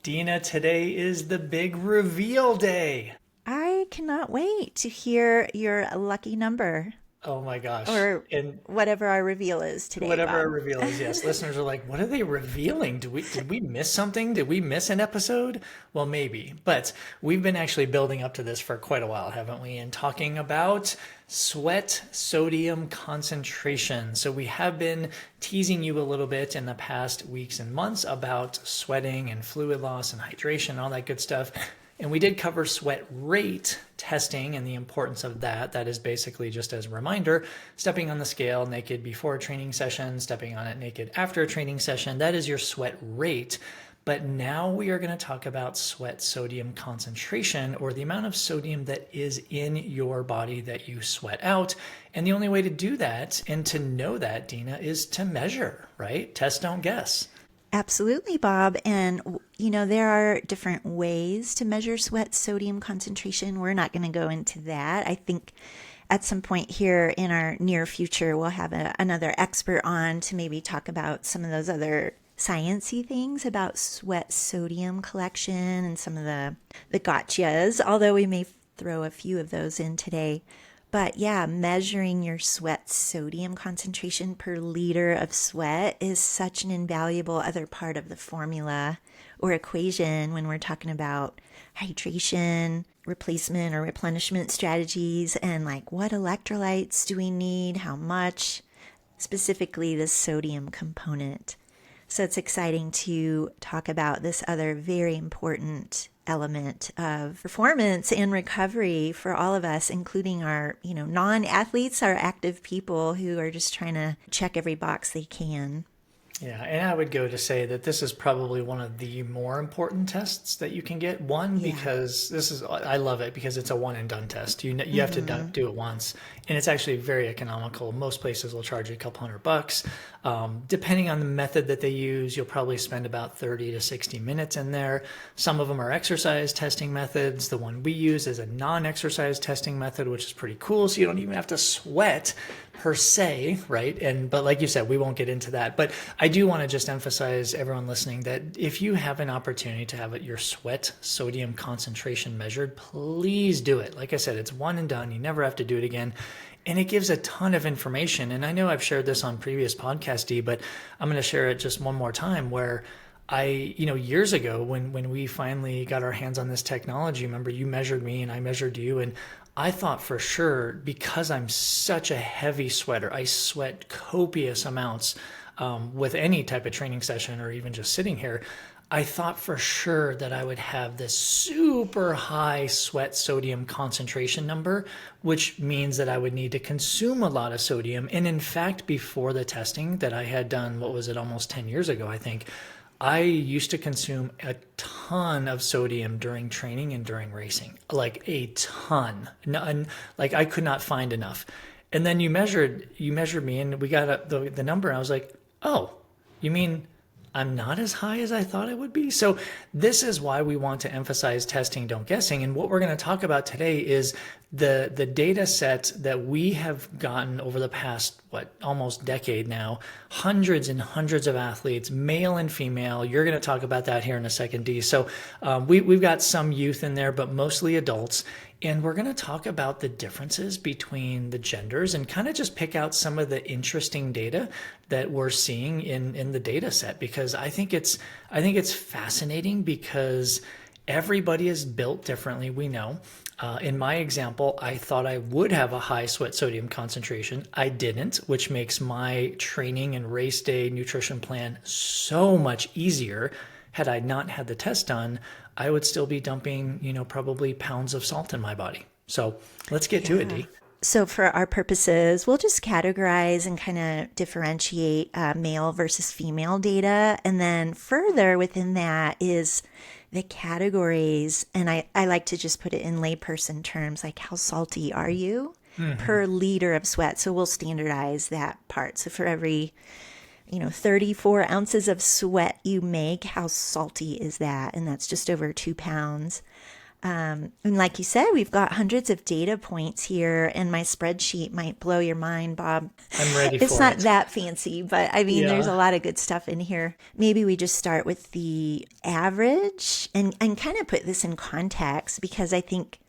Dina, today is the big reveal day. I cannot wait to hear your lucky number Oh my gosh. or And whatever our reveal is today, whatever our Bob. reveal is, yes, listeners are like, what are they revealing? Did we miss something? Did we miss an episode? Well, maybe. But we've been actually building up to this for quite a while, haven't we? And talking about sweat sodium concentration. So we have been teasing you a little bit in the past weeks and months about sweating and fluid loss and hydration and all that good stuff. And we did cover sweat rate testing and the importance of that. That is basically, just as a reminder, stepping on the scale naked before a training session, stepping on it naked after a training session. That is your sweat rate. But now we are going to talk about sweat sodium concentration, or the amount of sodium that is in your body that you sweat out. And the only way to do that and to know that, Dina, is to measure, right? Test, don't guess. Absolutely, Bob. And, there are different ways to measure sweat sodium concentration. We're not going to go into that. I think at some point here in our near future, we'll have another expert on to maybe talk about some of those other sciencey things about sweat sodium collection and some of the gotchas, although we may throw a few of those in today. But yeah, measuring your sweat sodium concentration per liter of sweat is such an invaluable other part of the formula or equation when we're talking about hydration, replacement or replenishment strategies, and like what electrolytes do we need, how much, specifically the sodium component. So it's exciting to talk about this other very important element of performance and recovery for all of us, including our, non-athletes, our active people who are just trying to check every box they can. Yeah, and I would go to say that this is probably one of the more important tests that you can get. One, Yeah. because I love it because it's a one and done test. You have to do it once, and it's actually very economical. Most places will charge you a couple $100. Depending on the method that they use, you'll probably spend about 30 to 60 minutes in there. Some of them are exercise testing methods. The one we use is a non-exercise testing method, which is pretty cool. So you don't even have to sweat per se, right? But like you said, we won't get into that. But I do want to just emphasize everyone listening that if you have an opportunity to have your sweat sodium concentration measured, please do it. Like I said, it's one and done. You never have to do it again. And it gives a ton of information. And I know I've shared this on previous podcasts, Dee, but I'm going to share it just one more time where years ago when we finally got our hands on this technology, remember you measured me and I measured you, and I thought for sure, because I'm such a heavy sweater, I sweat copious amounts with any type of training session or even just sitting here. I thought for sure that I would have this super high sweat sodium concentration number, which means that I would need to consume a lot of sodium. And in fact, before the testing that I had done, what was it, almost 10 years ago, I think, I used to consume a ton of sodium during training and during racing, like a ton. Like I could not find enough. And then you measured me, and we got the number. And I was like, oh, you mean I'm not as high as I thought I would be? So this is why we want to emphasize testing, don't guessing. And what we're going to talk about today is the data set that we have gotten over the past, almost decade now, hundreds and hundreds of athletes, male and female. You're going to talk about that here in a second, Dee. So we've got some youth in there, but mostly adults. And we're going to talk about the differences between the genders and kind of just pick out some of the interesting data that we're seeing in the data set, because I think it's fascinating because everybody is built differently. We know. In my example, I thought I would have a high sweat sodium concentration. I didn't, which makes my training and race day nutrition plan so much easier. Had I not had the test done, I would still be dumping, probably pounds of salt in my body. So let's get to it, Dee. So for our purposes, we'll just categorize and kind of differentiate male versus female data. And then further within that is the categories. And I like to just put it in layperson terms, like how salty are you per liter of sweat? So we'll standardize that part. So for every 34 ounces of sweat you make, how salty is that? And that's just over 2 pounds. And like you said, we've got hundreds of data points here, and my spreadsheet might blow your mind, Bob. I'm ready It's for not it. that fancy, but I mean, there's a Yeah. lot of good stuff in here. Maybe we just start with the average and kind of put this in context because I think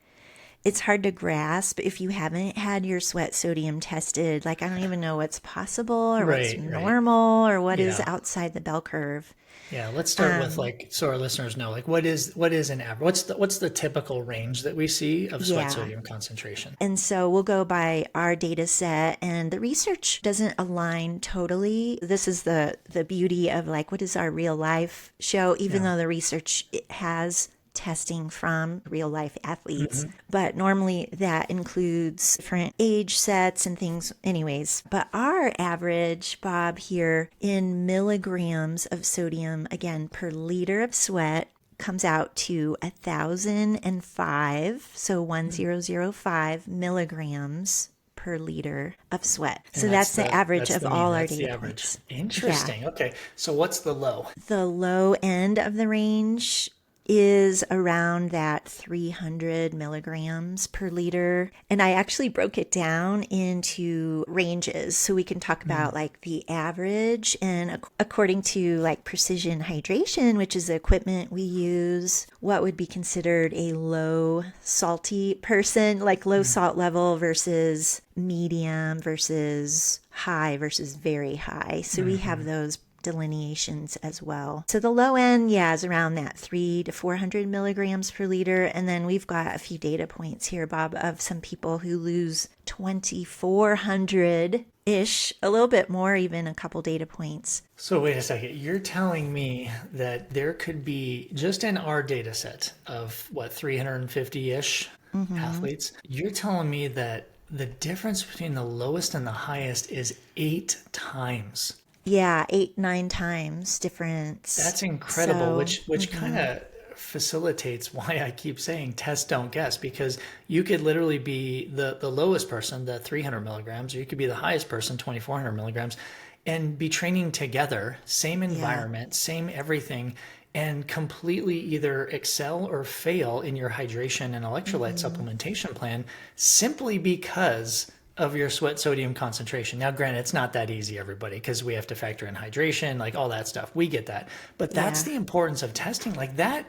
it's hard to grasp if you haven't had your sweat sodium tested. Like, I don't even know what's possible or what's Right, right. normal or what is Yeah. outside the bell curve. Yeah, let's start with like so our listeners know like what is an average? What's the typical range that we see of sweat Yeah. sodium concentration? And so we'll go by our data set, and the research doesn't align totally. This is the beauty of like what does our real life show, even Yeah. though the research it has testing from real life athletes. Hmm. But normally that includes different age sets and things, anyways. But our average, Bob, here in milligrams of sodium, again, per liter of sweat, comes out to 1,005, so 1,005 milligrams per liter of sweat. And So that's the average that's of the mean, all our that's the data average. points. Yeah. Interesting. Okay. So what's the low? The low end of the range is around that 300 milligrams per liter. And I actually broke it down into ranges so we can talk about like the average. And according to like precision hydration, which is the equipment we use, what would be considered a low salty person, like low salt level versus medium versus high versus very high. So we have those delineations as well. So the low end, yeah, is around that 300 to 400 milligrams per liter. And then we've got a few data points here, Bob, of some people who lose 2,400 ish, a little bit more, even a couple data points. So wait a second. You're telling me that there could be just in our data set of what 350-ish athletes, you're telling me that the difference between the lowest and the highest is 8 times. Yeah, 8, 9 times difference. That's incredible, So, which kind of facilitates why I keep saying test, don't guess, because you could literally be the lowest person, the 300 milligrams, or you could be the highest person, 2,400 milligrams, and be training together, same environment, same everything, and completely either excel or fail in your hydration and electrolyte supplementation plan simply because of your sweat sodium concentration. Now, granted, it's not that easy, everybody, because we have to factor in hydration, like all that stuff. We get that. But that's yeah. the importance of testing. Like that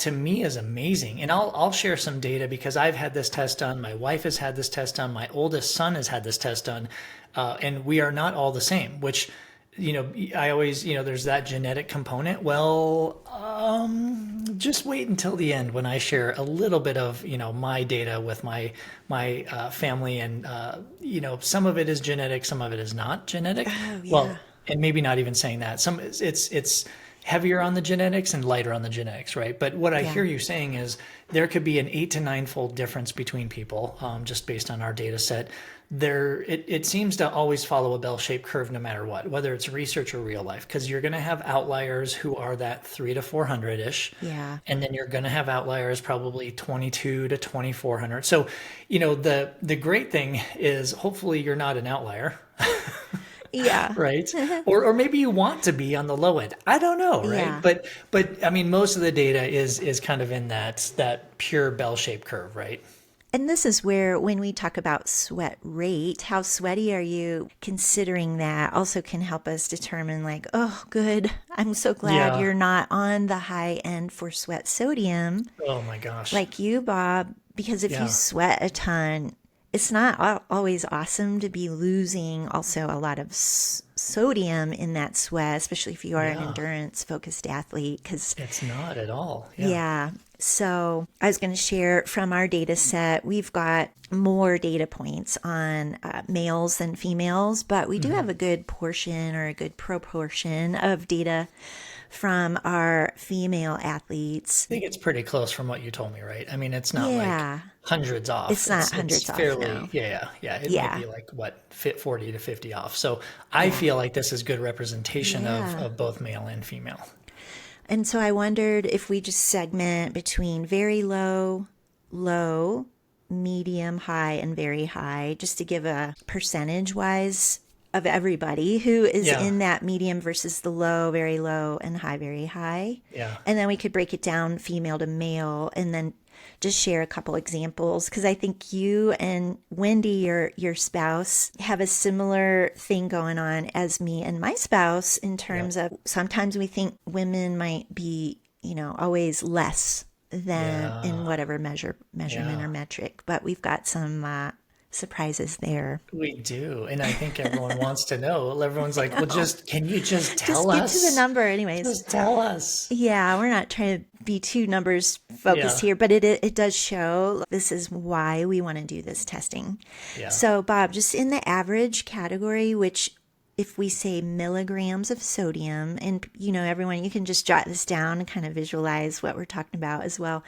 to me is amazing. And I'll share some data because I've had this test done. My wife has had this test done. My oldest son has had this test done. And we are not all the same, which, I always, there's that genetic component. Well, just wait until the end when I share a little bit of, my data with my family, and some of it is genetic, some of it is not genetic. Oh, Well, yeah. and maybe not even saying that. It's heavier on the genetics and lighter on the genetics, right? But what I Yeah. hear you saying is there could be an 8 to 9 fold difference between people, just based on our data set. It seems to always follow a bell-shaped curve no matter what, whether it's research or real life, because you're going to have outliers who are that 3 to 400 ish, Yeah. and then you're going to have outliers probably 22 to 2,400. So, the great thing is hopefully you're not an outlier. Yeah. Right? Or maybe you want to be on the low end. I don't know, right? Yeah. But I mean, most of the data is kind of in that pure bell-shaped curve, right? And this is where, when we talk about sweat rate, how sweaty are you, considering that also can help us determine, like, oh, good. I'm so glad Yeah. you're not on the high end for sweat sodium, Oh my gosh. like you, Bob, because if Yeah. you sweat a ton, it's not always awesome to be losing also a lot of sodium in that sweat, especially if you are an Yeah. endurance focused athlete, because It's not at all. Yeah. yeah. So I was going to share from our data set. We've got more data points on males than females, but we do have a good portion or a good proportion of data from our female athletes. I think it's pretty close from what you told me, right? I mean, it's not Yeah. like hundreds off. It's not hundreds off, fairly, no. yeah. It Yeah. might be like what, 40 to 50 off. So I feel like this is good representation Yeah. of both male and female. And so I wondered if we just segment between very low, low, medium, high, and very high, just to give a percentage wise of everybody who is Yeah. in that medium versus the low, very low, and high, very high. Yeah. And then we could break it down female to male and then just share a couple examples because I think you and Wendy, your spouse, have a similar thing going on as me and my spouse in terms of sometimes we think women might be, always less than in Yeah. whatever measurement or Yeah. metric, but we've got some surprises there. We do. And I think everyone wants to know. Everyone's like, well, can you just Just tell get to the us? number, anyways. Just tell us. Yeah, we're not trying to be too numbers focused Yeah. here, but it does show this is why we want to do this testing. Yeah. So, Bob, just in the average category, which if we say milligrams of sodium, and everyone, you can just jot this down and kind of visualize what we're talking about as well.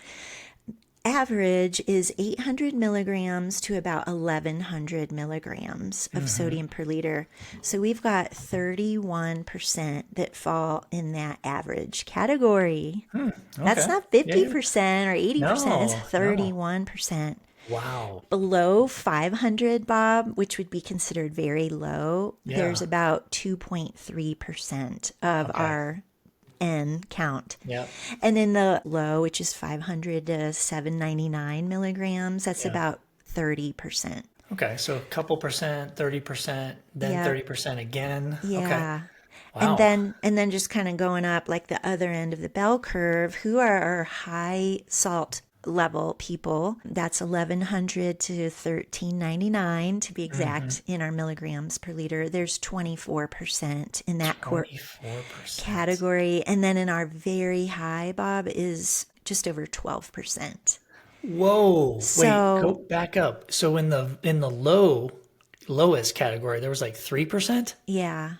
Average is 800 milligrams to about 1100 milligrams of sodium per liter. So we've got 31% that fall in that average category. That's Okay. not Yeah. Yeah. 50% or 80%, it's No. No. 31%. Wow. Below 500, Bob, which would be considered very low, there's Yeah. about 2.3% of Okay. our N count. Yeah. And in the low, which is 500 to 799 milligrams, that's Yeah. about 30%. Okay. So a couple percent, 30%, then Yeah. 30% again. Okay. Yeah. Wow. And then just kind of going up like the other end of the bell curve, who are our high salt level people? That's 1100 to 1399 to be exact in our milligrams per liter. There's 24% in that 24%. category. And then in our very high, Bob, is just over 12%. Whoa. Wait, go So, back up. So in the lowest category, there was like 3%, yeah,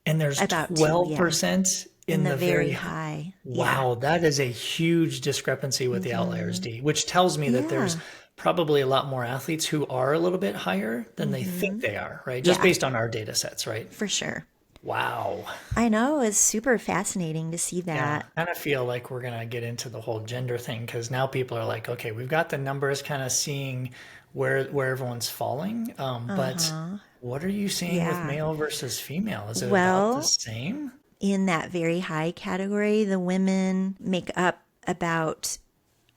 and there's about two, yeah. 12% In in the the very very high. Yeah. Wow, that is a huge discrepancy with the outliers, D, which tells me that there's Yeah. probably a lot more athletes who are a little bit higher than they think they are, right? Just Yeah, based on our data sets, right? for sure. Wow. I know. It's super fascinating to see Yeah. that. I kind of feel like we're going to get into the whole gender thing because now people are like, okay, we've got the numbers kind of seeing where everyone's falling. But what are you seeing with Yeah. male versus female? Is it about the Well, same? in that very high category, the women make up about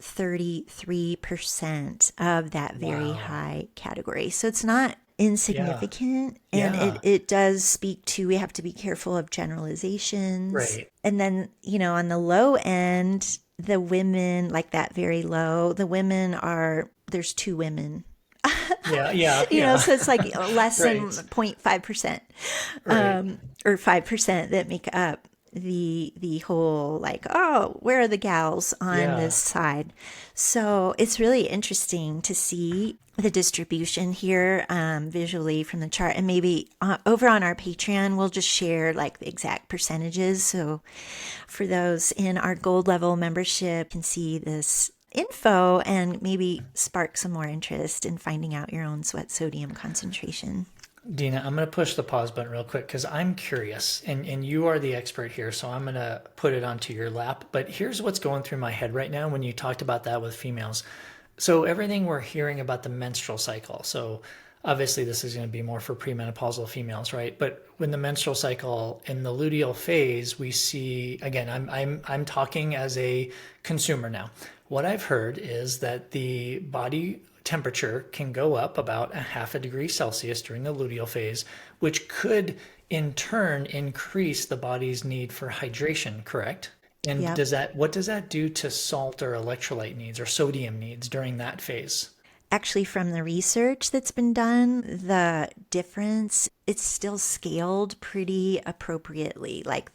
33% of that very Wow. high category. So it's not Yeah. insignificant. And Yeah. it does speak to, we have to be careful of generalizations. Right. And then, on the low end, the women, like that very low, the women there's two women. Yeah. Yeah. Yeah. So it's like less than Right. 0.5%, Right. or 5% that make up the whole, like, oh, where are the gals on Yeah. this side? So it's really interesting to see the distribution here visually from the chart, and maybe over on our Patreon we'll just share like the exact percentages, so for those in our gold level membership can see this info and maybe spark some more interest in finding out your own sweat sodium concentration. Dina, I'm going to push the pause button real quick because I'm curious, and you are the expert here, so I'm going to put it onto your lap. But here's what's going through my head right now when you talked about that with females. So everything we're hearing about the menstrual cycle. So obviously this is going to be more for premenopausal females, right? But when the menstrual cycle in the luteal phase, we see again. I'm talking as a consumer now. What I've heard is that the body temperature can go up about a half a degree Celsius during the luteal phase, which could in turn increase the body's need for hydration, correct? And Yep. what does that do to salt or electrolyte needs or sodium needs during that phase? Actually, from the research that's been done, the difference, it's still scaled pretty appropriately. Like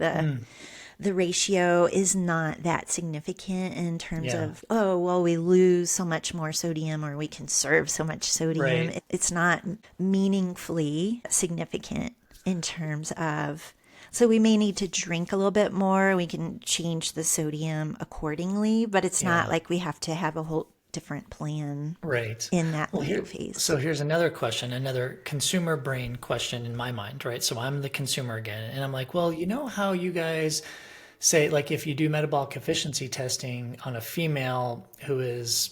the ratio is not that significant in terms Yeah. of, oh, well, we lose so much more sodium or we conserve so much sodium. Right. It's not meaningfully significant in terms of, so we may need to drink a little bit more. We can change the sodium accordingly, but it's not Yeah. like we have to have a whole different plan Right. in that Well, luteal phase. so here's another question, another consumer brain question in my mind, right? So I'm the consumer again, and I'm like, well, you know how you guys say, like, if you do metabolic efficiency testing on a female who is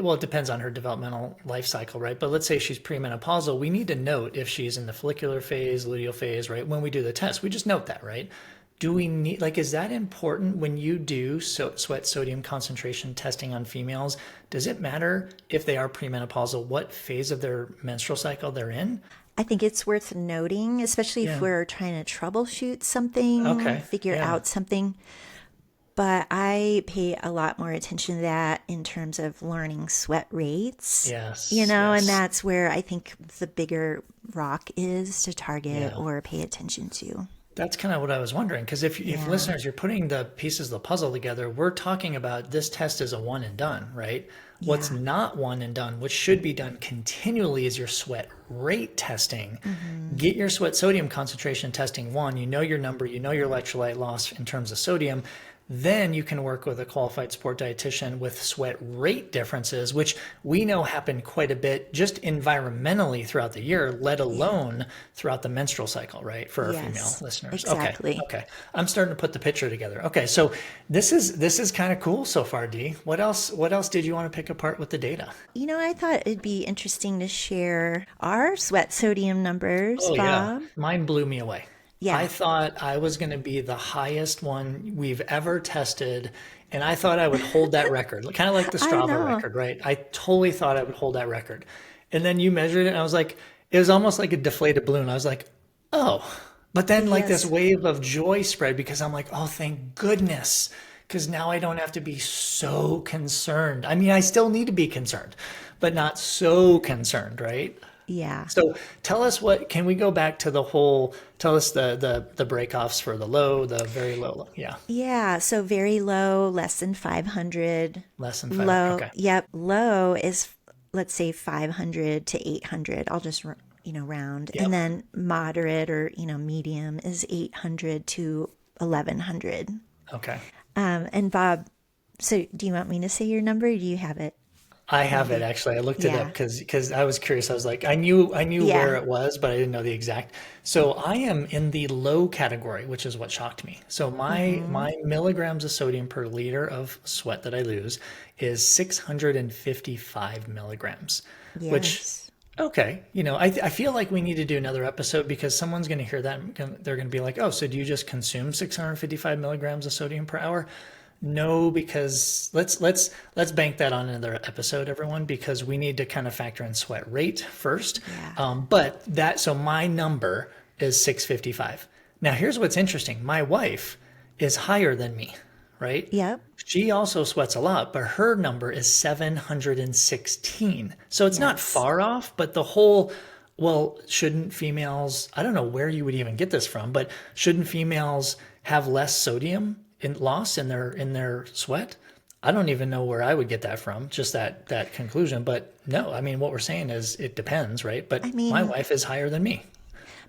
well, it depends on her developmental life cycle, right? But let's say she's premenopausal. We need to note if she's in the follicular phase, luteal phase, right? When we do the test, we just note that, right? Do we need, like, is that important when you do sweat sodium concentration testing on females? Does it matter if they are premenopausal, what phase of their menstrual cycle they're in? I think it's worth noting, especially if Yeah. we're trying to troubleshoot something, Okay. figure Yeah. out something. But I pay a lot more attention to that in terms of learning sweat rates, Yes. and Yes. that's where I think the bigger rock is to target Yeah. or pay attention to. That's kind of what I was wondering. Because if Yeah. listeners, you're putting the pieces of the puzzle together, we're talking about this test is a one and done, right? What's Yeah. not one and done, what should be done continually is your sweat rate testing. Get your sweat sodium concentration testing one. You know your number, you know your electrolyte loss in terms of sodium. Then you can work with a qualified sport dietitian with sweat rate differences, which we know happen quite a bit just environmentally throughout the year, let alone throughout the menstrual cycle, right? For our Yes, female listeners. exactly. Okay. I'm starting to put the picture together. Okay. So this is kind of cool so far, Dee. What else did you want to pick apart with the data? I thought it'd be interesting to share our sweat sodium numbers, Oh yeah. Bob. Mine blew me away. Yeah. I thought I was going to be the highest one we've ever tested, and I thought I would hold that record, kind of like the I Strava know. record, right? I totally thought I would hold that record. And then you measured it, and I was like, it was almost like a deflated balloon. I was like, oh. But then like this Yes. wave of joy spread because I'm like, oh, thank goodness. Because now I don't have to be so concerned. I mean, I still need to be concerned, but not so concerned, right? Yeah. So tell us can we go back to tell us the breakoffs for the low, the very low. Yeah. Yeah. So very low, less than 500. Less than 5. Low. Okay. Yep. Low is, let's say, 500 to 800. I'll just, round. Yep. And then moderate or, medium is 800 to 1100. Okay. And Bob, so do you want me to say your number? Or do you have it? I have it actually. I looked it Yeah. up because I was curious. I was like, I knew Yeah. where it was, but I didn't know the exact. So I am in the low category, which is what shocked me. So my milligrams of sodium per liter of sweat that I lose is 655 milligrams, which Yes. okay. I feel like we need to do another episode because someone's going to hear that and they're going to be like, oh, so do you just consume 655 milligrams of sodium per hour? No, because let's bank that on another episode, everyone, because we need to kind of factor in sweat rate first. Yeah. So my number is 655. Now, here's what's interesting. My wife is higher than me, right? Yep. She also sweats a lot, but her number is 716. So it's not Yes. far off, but shouldn't females, I don't know where you would even get this from, but shouldn't females have less sodium loss in their sweat? I don't even know where I would get that from, just that conclusion. But no, I mean, what we're saying is it depends, right? But I mean, my wife is higher than me.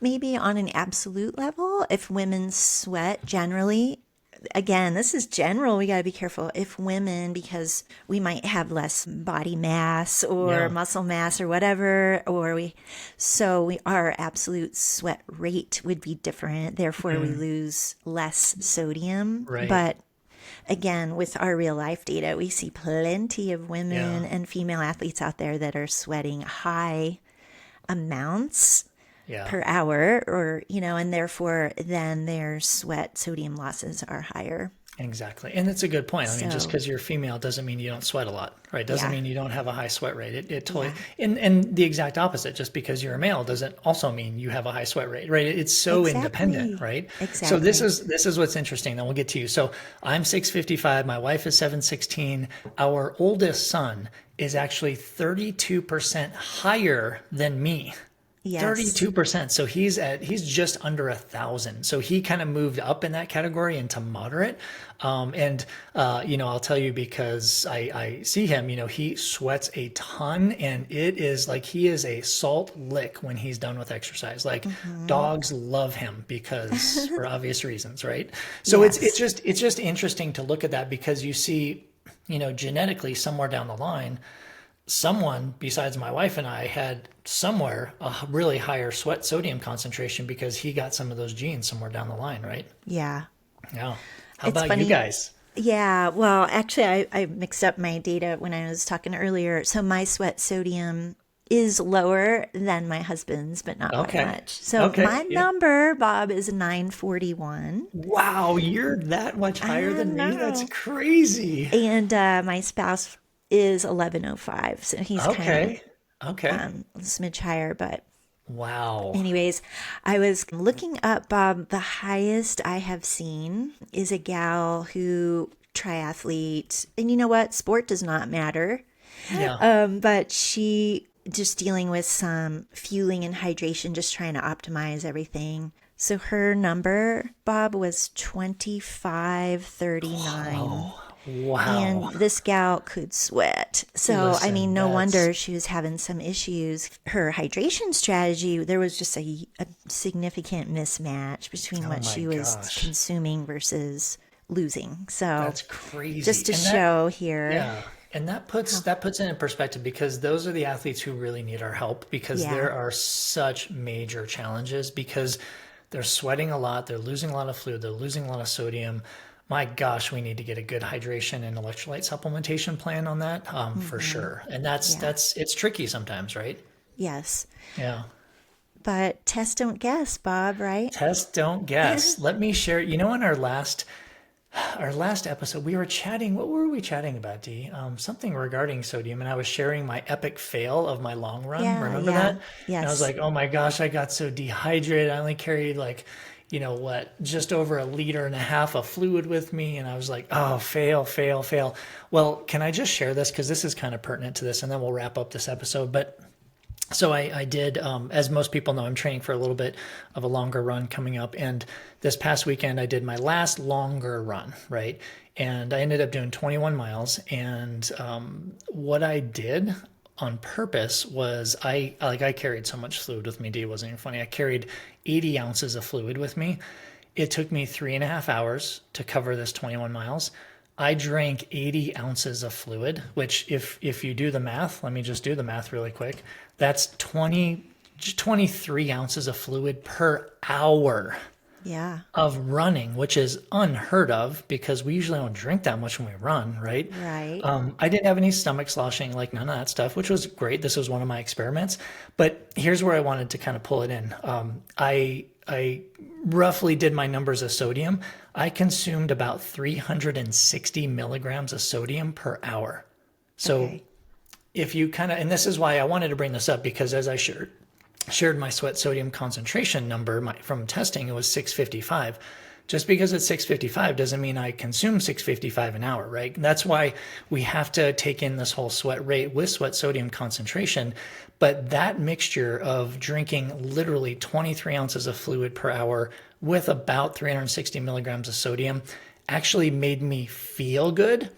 maybe on an absolute level, if women sweat generally, again, this is general, we got to be careful. If women, because we might have less body mass or Yeah. muscle mass or whatever, our absolute sweat rate would be different. Therefore, we lose less sodium. Right. But again, with our real life data, we see plenty of women Yeah. and female athletes out there that are sweating high amounts Yeah. per hour and therefore then their sweat sodium losses are higher. Exactly. And it's a good point. I mean, just So- because you're female doesn't mean you don't sweat a lot, right? Doesn't Yeah. mean you don't have a high sweat rate. It totally, and the exact opposite, just because you're a male doesn't also mean you have a high sweat rate, right? It's so independent, Exactly. right? So Exactly. this is what's interesting. Then we'll get to you. So I'm 655. My wife is 716. Our oldest son is actually 32% higher than me. Yes. 32%. So he's just under 1,000. So he kind of moved up in that category into moderate. I'll tell you because I see him, he sweats a ton and it is like he is a salt lick when he's done with exercise. Like dogs love him because for obvious reasons, right? So Yes. it's just interesting to look at that because you see, genetically somewhere down the line, someone besides my wife and I had somewhere a really higher sweat sodium concentration because he got some of those genes somewhere down the line, right? Yeah. Yeah. How It's about funny. you guys? Yeah, well, actually, I mixed up my data when I was talking earlier. So my sweat sodium is lower than my husband's, but not by Okay. much. So Okay. my Yeah. number, Bob, is 941. Wow, you're that much higher I than me? That's know. crazy. And my spouse is 1105. So he's kind of Okay. Okay. a smidge higher, but Wow. anyways, I was looking up, Bob. The highest I have seen is a gal who triathlete, and you know what? Sport does not matter. Yeah. But she just dealing with some fueling and hydration, just trying to optimize everything. So her number, Bob, was 2539. Oh, wow. And this gal could sweat. So, I mean, Listen, no that's wonder she was having some issues. Her hydration strategy, there was just a significant mismatch between oh what my she was gosh. consuming versus losing. So, That's crazy. just to And that show here, yeah. And that puts it in perspective because those are the athletes who really need our help because yeah. there are such major challenges because they're sweating a lot, they're losing a lot of fluid, they're losing a lot of sodium. My gosh, we need to get a good hydration and electrolyte supplementation plan on that, for sure. And that's Yeah. that's it's tricky sometimes, right? Yes. Yeah. But test don't guess, Bob, right? Test, don't guess. Let me share. In our last episode, we were chatting. What were we chatting about, Dee? Something regarding sodium, and I was sharing my epic fail of my long run. Yeah, Remember yeah. that? And I was Yes. like, "Oh my gosh, I got so dehydrated. I only carried like, just over a liter and a half of fluid with me." And I was like, "Oh, fail, fail, fail." Well, can I just share this because this is kind of pertinent to this, and then we'll wrap up this episode. But so I did, as most people know, I'm training for a little bit of a longer run coming up. And this past weekend, I did my last longer run, right? And I ended up doing 21 miles. And what I did on purpose was I carried so much fluid with me. D, it wasn't even funny. I carried 80 ounces of fluid with me. It took me 3.5 hours to cover this 21 miles. I drank 80 ounces of fluid, which if you do the math, let me just do the math really quick. That's 23 ounces of fluid per hour Yeah. of running, which is unheard of because we usually don't drink that much when we run, right? Right. I didn't have any stomach sloshing, like none of that stuff, which was great. This was one of my experiments. But here's where I wanted to kind of pull it in. I roughly did my numbers of sodium. I consumed about 360 milligrams of sodium per hour. So Okay. if you kind of, and this is why I wanted to bring this up because as I shared my sweat sodium concentration number from testing, it was 655. Just because it's 655 doesn't mean I consume 655 an hour, right? That's why we have to take in this whole sweat rate with sweat sodium concentration. But that mixture of drinking literally 23 ounces of fluid per hour with about 360 milligrams of sodium actually made me feel good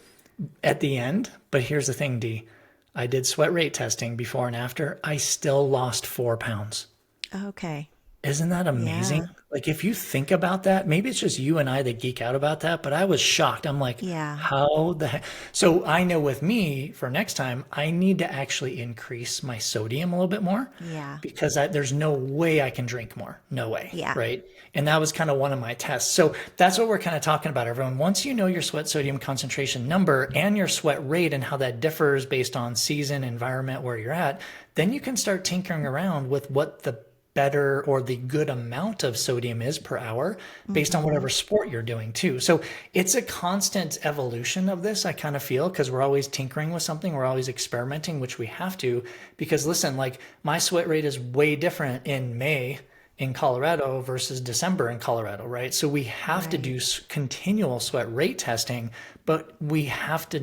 at the end. But here's the thing, D. I did sweat rate testing before and after. I still lost 4 pounds. Okay. Isn't that amazing? Yeah. Like, if you think about that, maybe it's just you and I that geek out about that, but I was shocked. I'm like, Yeah. how the heck? So I know with me for next time, I need to actually increase my sodium a little bit more Yeah. because there's no way I can drink more. No way. Yeah. Right. And that was kind of one of my tests. So that's what we're kind of talking about, everyone. Once you know your sweat sodium concentration number and your sweat rate and how that differs based on season, environment, where you're at, then you can start tinkering around with what the better or the good amount of sodium is per hour based on whatever sport you're doing too. So it's a constant evolution of this, I kind of feel, because we're always tinkering with something, we're always experimenting, which we have to, because listen, like my sweat rate is way different in May in Colorado versus December in Colorado, right? So we have to Right. do continual sweat rate testing, but we have to,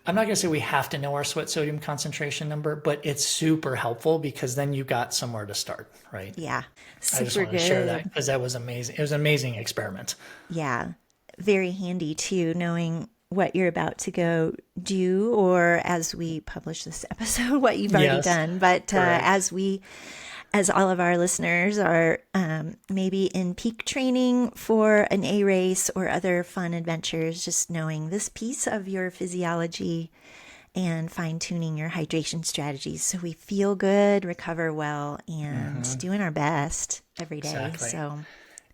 I'm not going to say we have to know our sweat sodium concentration number, but it's super helpful because then you got somewhere to start, right? Yeah. I just Super wanted to share that good. because that was amazing. It was an amazing experiment. Yeah. Very handy too, knowing what you're about to go do, or as we publish this episode, what you've already Yes, done. But correct. as all of our listeners are maybe in peak training for an A race or other fun adventures, just knowing this piece of your physiology and fine tuning your hydration strategies so we feel good, recover well, and doing our best every day. Exactly. So,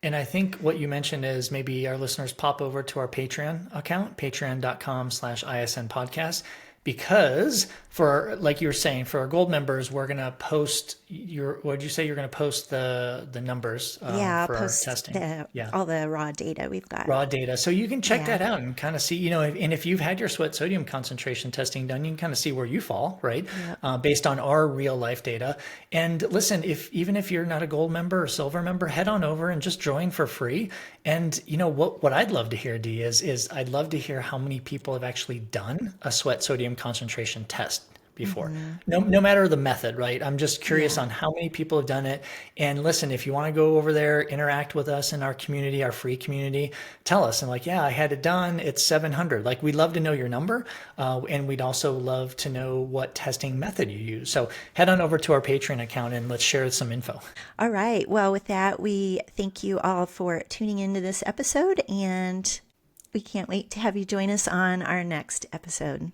And I think what you mentioned is maybe our listeners pop over to our Patreon account, patreon.com/ISN podcast, because for, like you were saying, for our gold members, we're going to post what did you say? You're going to post the numbers Yeah, I'll for our post testing. Yeah. all the raw data we've got. Raw data. So you can check Yeah. that out and kind of see, and if you've had your sweat sodium concentration testing done, you can kind of see where you fall, right? Yeah. Based on our real life data. And listen, even if you're not a gold member or silver member, head on over and just join for free. And what I'd love to hear, Dee, is I'd love to hear how many people have actually done a sweat sodium concentration test before. No matter the method, right? I'm just curious on how many people have done it. And listen, if you want to go over there, interact with us in our community, our free community, tell us. And like, yeah, I had it done. It's 700. Like, we'd love to know your number. And we'd also love to know what testing method you use. So head on over to our Patreon account and let's share some info. All right. Well, with that, we thank you all for tuning into this episode, and we can't wait to have you join us on our next episode.